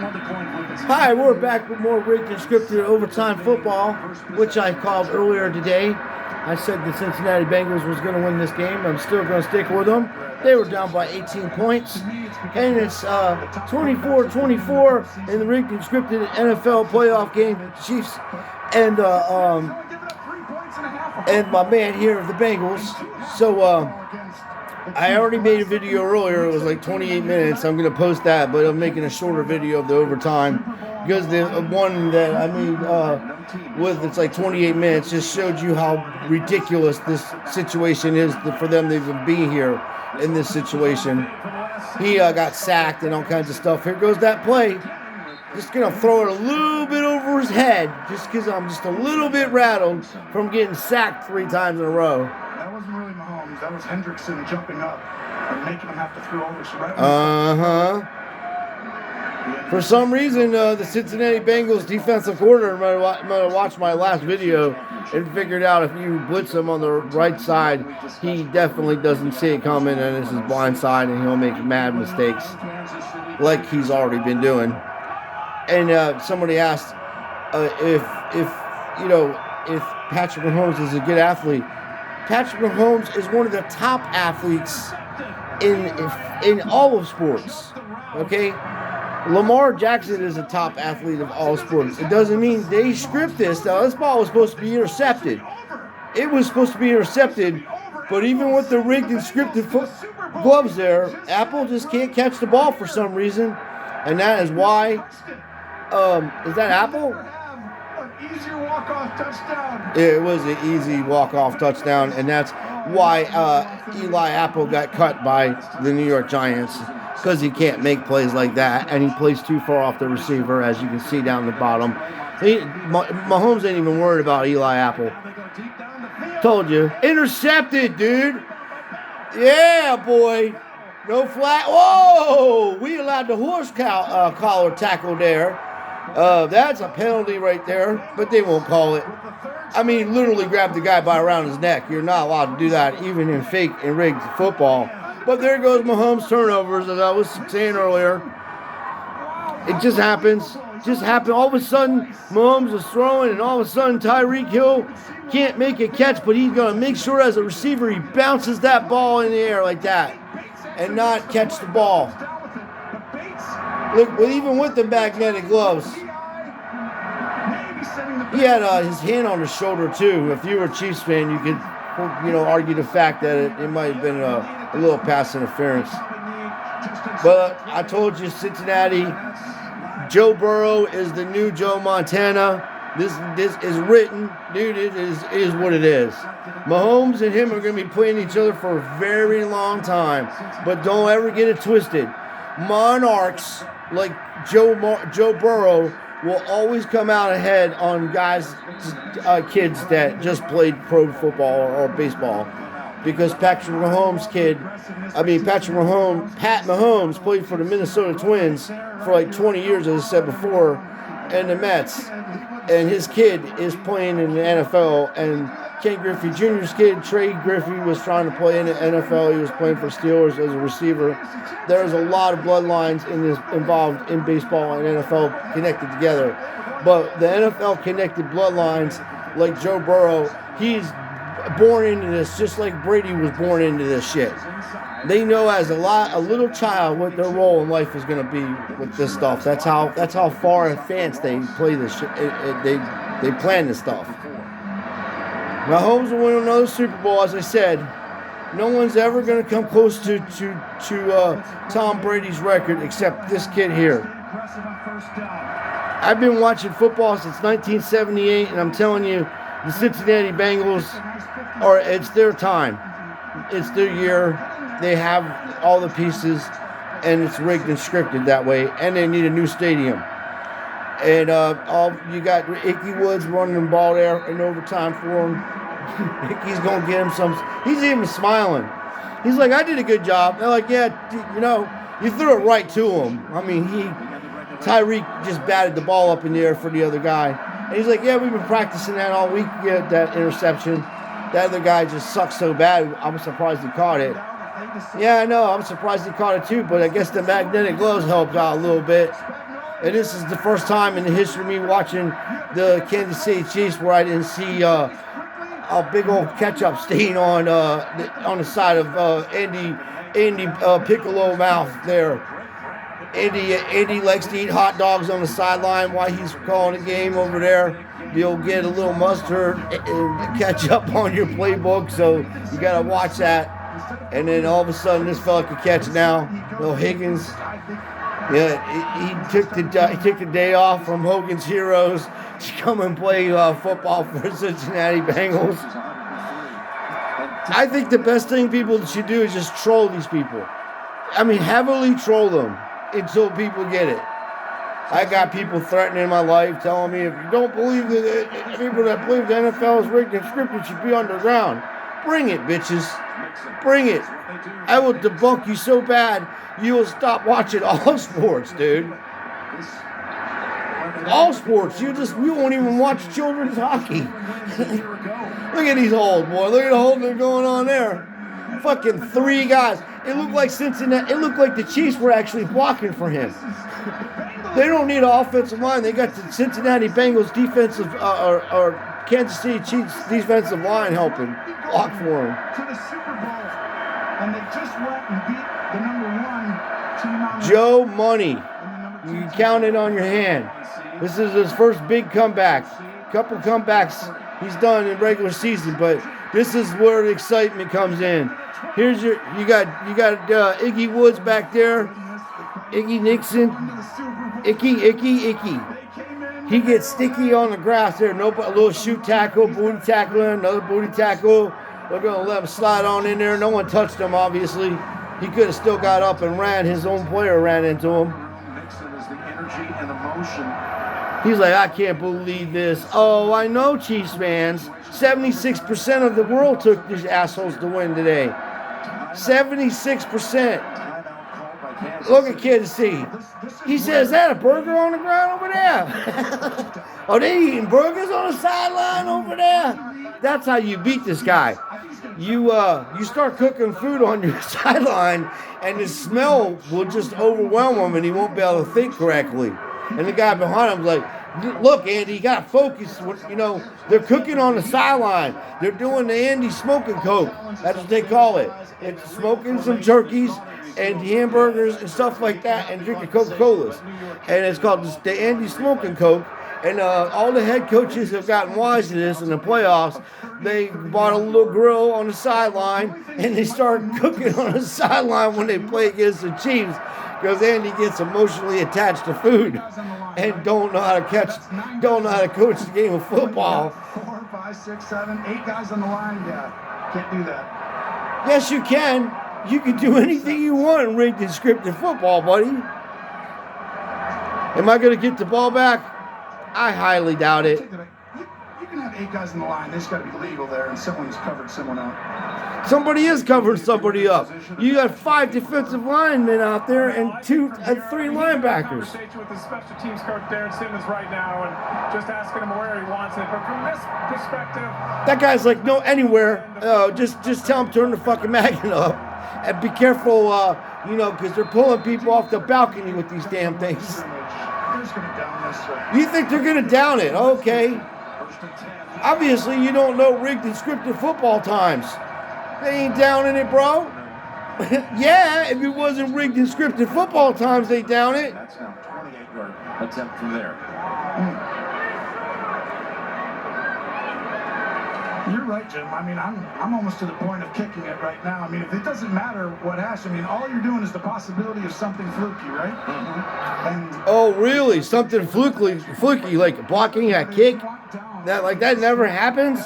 Hi, we're back with more rigged and scripted overtime football, which I called earlier today. I said the Cincinnati Bengals was going to win this game. I'm still going to stick with them. They were down by 18 points. And it's 24-24 in the rigged and scripted NFL playoff game. Chiefs and my man here of the Bengals. So I already made a video earlier. It was like 28 minutes. I'm going to post that, but I'm making a shorter video of the overtime because the one that I made it's like 28 minutes just showed you how ridiculous this situation is for them to even be here in this situation. He got sacked and all kinds of stuff. Here goes that play. Just going to throw it a little bit over his head just because I'm just a little bit rattled from getting sacked 3 times in a row. That wasn't really Mahomes. That was Hendrickson jumping up and making him have to throw over some. For some reason, the Cincinnati Bengals defensive coordinator might have watched my last video and figured out if you blitz him on the right side, he definitely doesn't see it coming and it's his blind side and he'll make mad mistakes like he's already been doing. And somebody asked if Patrick Mahomes is a good athlete. Patrick Mahomes is one of the top athletes in all of sports. Okay, Lamar Jackson is a top athlete of all sports. It doesn't mean they script this. Now, this ball was supposed to be intercepted. It was supposed to be intercepted, but even with the rigged and scripted gloves there, Apple just can't catch the ball for some reason, and that is why. Is that Apple? Easier walk-off touchdown. It was an easy walk-off touchdown, and that's why Eli Apple got cut by the New York Giants, because he can't make plays like that, and he plays too far off the receiver, as you can see down the bottom. Mahomes ain't even worried about Eli Apple. Told you. Intercepted, dude. Yeah, boy. No flag. Whoa! We allowed the horse collar tackle there. That's a penalty right there, but they won't call it. I mean, literally grab the guy by around his neck. You're not allowed to do that, even in fake and rigged football. But there goes Mahomes' turnovers, as I was saying earlier. It just happens. Just happened. All of a sudden, Mahomes is throwing, and all of a sudden, Tyreek Hill can't make a catch, but he's going to make sure as a receiver he bounces that ball in the air like that and not catch the ball. Look, even with the magnetic gloves, he had his hand on his shoulder too. If you were a Chiefs fan, you could, argue the fact that it might have been a little pass interference. But I told you, Cincinnati, Joe Burrow is the new Joe Montana. This is written, dude. It is what it is. Mahomes and him are going to be playing each other for a very long time, but don't ever get it twisted. Monarchs like Joe Burrow will always come out ahead on kids that just played pro football or baseball, because Pat Mahomes played for the Minnesota Twins for like 20 years, as I said before, and the Mets, and his kid is playing in the NFL, and Ken Griffey Jr.'s kid, Trey Griffey, was trying to play in the NFL. He was playing for Steelers as a receiver. There's a lot of bloodlines involved in baseball and NFL connected together. But the NFL connected bloodlines, like Joe Burrow, he's born into this just like Brady was born into this shit. They know as a little child what their role in life is going to be with this stuff. That's how far in advance they play this shit. They plan this stuff. Mahomes will win another Super Bowl, as I said. No one's ever going to come close to Tom Brady's record except this kid here. I've been watching football since 1978, and I'm telling you, the Cincinnati Bengals it's their time. It's their year. They have all the pieces, and it's rigged and scripted that way, and they need a new stadium. And you got Icky Woods running the ball there in overtime for him. Icky's going to get him some. He's even smiling. He's like, I did a good job. They're like, yeah, you threw it right to him. I mean, Tyreek just batted the ball up in the air for the other guy. And he's like, yeah, we've been practicing that all week to get that interception. That other guy just sucks so bad, I'm surprised he caught it. Yeah, I know, I'm surprised he caught it too, but I guess the magnetic gloves helped out a little bit. And this is the first time in the history of me watching the Kansas City Chiefs where I didn't see a big old ketchup stain on the side of Andy Piccolo mouth there. Andy likes to eat hot dogs on the sideline while he's calling a game over there. You'll get a little mustard and ketchup on your playbook, so you got to watch that. And then all of a sudden, this fella could catch now. Higgins, yeah, he took the day off from Hogan's Heroes to come and play football for the Cincinnati Bengals. I think the best thing people should do is just troll these people. I mean, heavily troll them until people get it. I got people threatening my life, telling me if you don't believe that people that believe the NFL is rigged and scripted should be underground. Bring it, bitches. Bring it. I will debunk you so bad you will stop watching all sports, dude. All sports. You won't even watch children's hockey. Look at these old boys. Look at the whole thing going on there. Fucking 3 guys. It looked like Cincinnati. It looked like the Chiefs were actually blocking for him. They don't need an offensive line. They got the Cincinnati Bengals defensive or Kansas City Chiefs defensive line helping block for him. To the Super Bowl, and they just went and beat the #1 team on Joe Money. You can count it on your hand. This is his first big comeback. Couple comebacks he's done in regular season, but this is where the excitement comes in. Here's you got Iggy Woods back there, Iggy Nixon, Icky. He gets sticky on the grass there. A little shoe tackle, booty tackle, another booty tackle. They're gonna let him slide on in there. No one touched him, obviously. He could have still got up and ran. His own player ran into him. He's like, I can't believe this. Oh, I know, Chiefs fans. 76% of the world took these assholes to win today. 76%. Look at Kansas City. He says, is that a burger on the ground over there? Are they eating burgers on the sideline over there? That's how you beat this guy. You start cooking food on your sideline, and the smell will just overwhelm him, and he won't be able to think correctly. And the guy behind him's like, look, Andy, you got to focus. You know, they're cooking on the sideline. They're doing the Andy smoking coke. That's what they call it. It's smoking some turkeys and hamburgers and stuff like that and drinking Coca-Colas. And it's called the Andy Smoking Coke. And all the head coaches have gotten wise to this in the playoffs. They bought a little grill on the sideline and they start cooking on the sideline when they play against the Chiefs because Andy gets emotionally attached to food and don't know how to coach the game of football. 4, 5, 6, 7, 8 guys on the line. Yeah, can't do that. Yes, you can. You can do anything you want in rigged and scripted football, buddy. Am I going to get the ball back? I highly doubt it. You can have 8 guys in the line. They just got to be legal there, and someone's covered someone up. Somebody is covering somebody up. You got 5 defensive linemen out there and 3 linebackers. Conversation with the special teams coach Darren Simmons right now, and just asking him where he wants it. But from this perspective, that guy's like, no, anywhere. Just tell him to turn the fucking magnet up, and be careful, because they're pulling people off the balcony with these damn things. You think they're going to down it? Okay. Obviously, you don't know rigged and scripted football times. They ain't downing it, bro. Yeah, if it wasn't rigged and scripted football times, they down it. That's now 28-yard attempt from there. You're right, Jim. I mean, I'm almost to the point of kicking it right now. I mean, if it doesn't matter what hash, I mean, all you're doing is the possibility of something fluky, right? Mm-hmm. And oh, really? Something fluky, like blocking a kick? That never happens?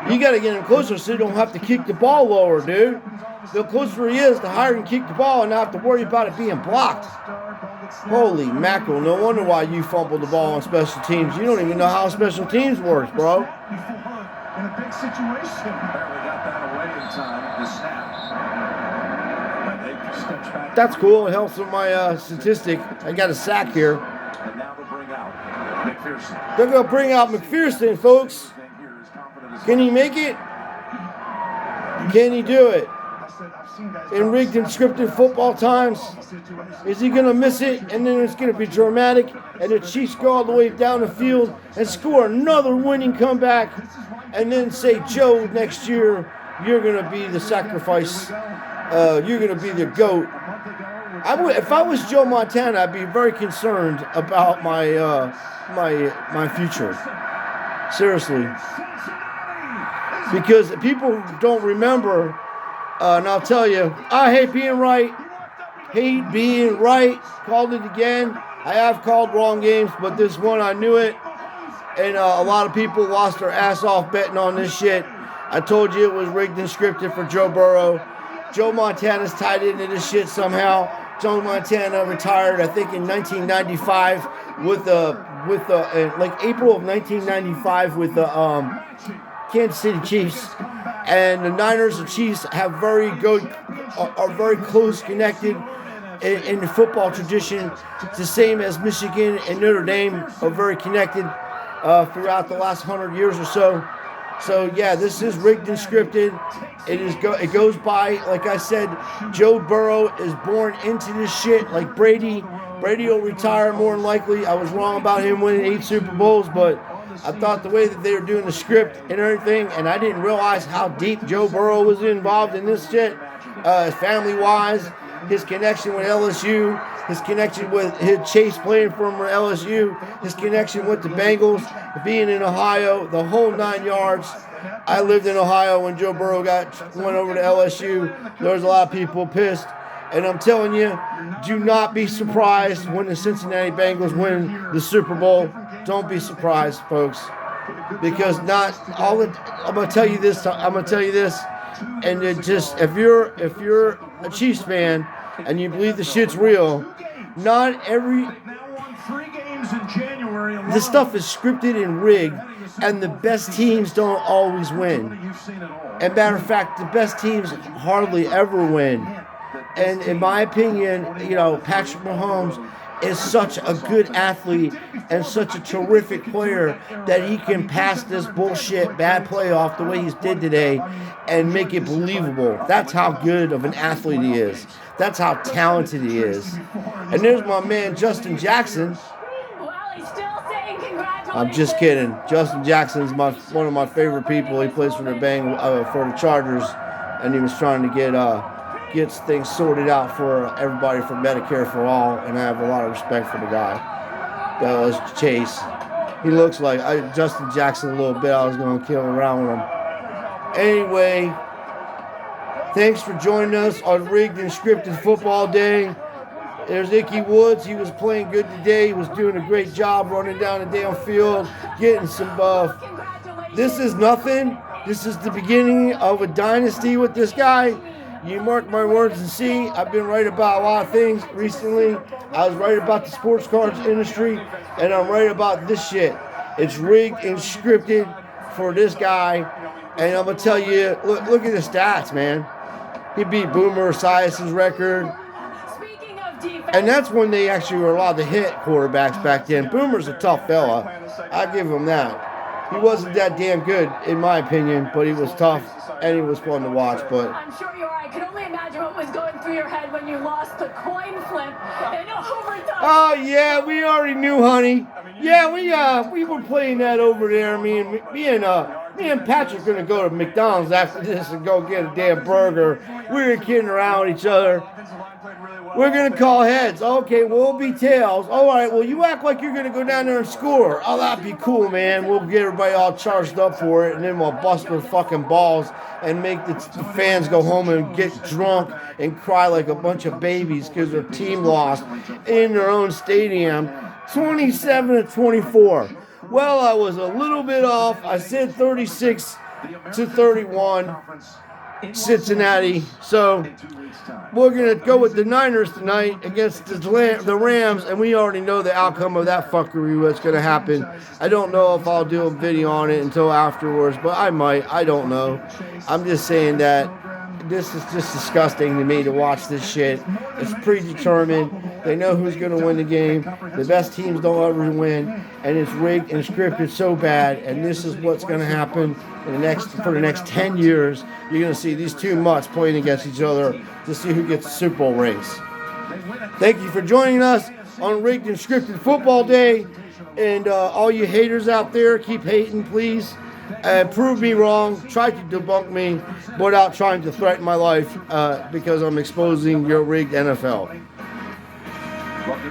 You got to get him closer so you don't have to kick the ball lower, dude. The closer he is, the higher you can kick the ball and not have to worry about it being blocked. Holy mackerel, no wonder why you fumbled the ball on special teams. You don't even know how special teams works, bro. In a big situation. Barely got that away in time. The snap. But they steps back. That's cool. It helps with my statistic. I got a sack here. And now they'll bring out McPherson. They're going to bring out McPherson, folks. Can he make it? Can he do it? in rigged and scripted football times? Is he going to miss it, and then it's going to be dramatic, and the Chiefs go all the way down the field and score another winning comeback, and then say, Joe, next year, you're going to be the sacrifice. You're going to be the GOAT. If I was Joe Montana, I'd be very concerned about my future. Seriously. Because people don't remember, and I'll tell you, I hate being right. Hate being right. Called it again. I have called wrong games, but this one I knew it. And a lot of people lost their ass off betting on this shit. I told you it was rigged and scripted for Joe Burrow. Joe Montana's tied into this shit somehow. Joe Montana retired, I think, in 1995 with like April of 1995 with the Kansas City Chiefs. And the Niners and Chiefs have are very close connected in the football tradition. It's the same as Michigan and Notre Dame are very connected throughout the last 100 years or so. So yeah, this is rigged and scripted. It goes by, like I said, Joe Burrow is born into this shit like Brady. Brady will retire more than likely. I was wrong about him winning 8 Super Bowls, but I thought the way that they were doing the script and everything, and I didn't realize how deep Joe Burrow was involved in this shit, family-wise, his connection with LSU, his connection with his Chase playing for him at LSU, his connection with the Bangles, being in Ohio, the whole 9 yards. I lived in Ohio when Joe Burrow went over to LSU. There was a lot of people pissed. And I'm telling you, do not be surprised when the Cincinnati Bengals win the Super Bowl. Don't be surprised, folks. Because I'm going to tell you this. And it just, if you're a Chiefs fan and you believe the shit's real, this stuff is scripted and rigged, and the best teams don't always win. And matter of fact, the best teams hardly ever win. And in my opinion, Patrick Mahomes is such a good athlete and such a terrific player that he can pass this bullshit bad play off the way he did today and make it believable. That's how good of an athlete he is. That's how talented he is. And there's my man, Justin Jackson. I'm just kidding. Justin Jackson's one of my favorite people. He plays for the for the Chargers, and he was trying to gets things sorted out for everybody for Medicare for all, and I have a lot of respect for the guy. That was Chase. He looks like Justin Jackson a little bit. I was going to kill around with him. Anyway, thanks for joining us on Rigged and Scripted Football Day. There's Icky Woods. He was playing good today. He was doing a great job running down the damn field, getting some buff. This is nothing. This is the beginning of a dynasty with this guy. You mark my words and see, I've been right about a lot of things recently. I was right about the sports cards industry, and I'm right about this shit. It's rigged and scripted for this guy, and I'm going to tell you, look at the stats, man. He beat Boomer Esias's record, and that's when they actually were allowed to hit quarterbacks back then. Boomer's a tough fella. I give him that. He wasn't that damn good, in my opinion, but he was tough, and he was fun to watch. But I'm sure you are. I can only imagine what was going through your head when you lost the coin flip in overtime. Oh yeah, we already knew, honey. Yeah, we were playing that over there. Me and Patrick gonna go to McDonald's after this and go get a damn burger. We were kidding around with each other. We're going to call heads. Okay, we'll be tails. All right, well, you act like you're going to go down there and score. Oh, that'd be cool, man. We'll get everybody all charged up for it, and then we'll bust their fucking balls and make the fans go home and get drunk and cry like a bunch of babies because their team lost in their own stadium, 27-24. Well, I was a little bit off. I said 36-31. Cincinnati. So we're going to go with the Niners tonight against the Rams, and we already know the outcome of that fuckery, what's going to happen. I don't know if I'll do a video on it until afterwards, but I might. I don't know. I'm just saying that this is just disgusting to me to watch this shit. It's predetermined. They know who's going to win the game. The best teams don't ever win, and it's rigged and scripted so bad. And this is what's going to happen for the next 10 years. You're going to see these two mutts playing against each other to see who gets the Super Bowl rings. Thank you for joining us on Rigged and Scripted Football Day. And all you haters out there, keep hating, please. Prove me wrong. Try to debunk me without trying to threaten my life because I'm exposing your rigged NFL.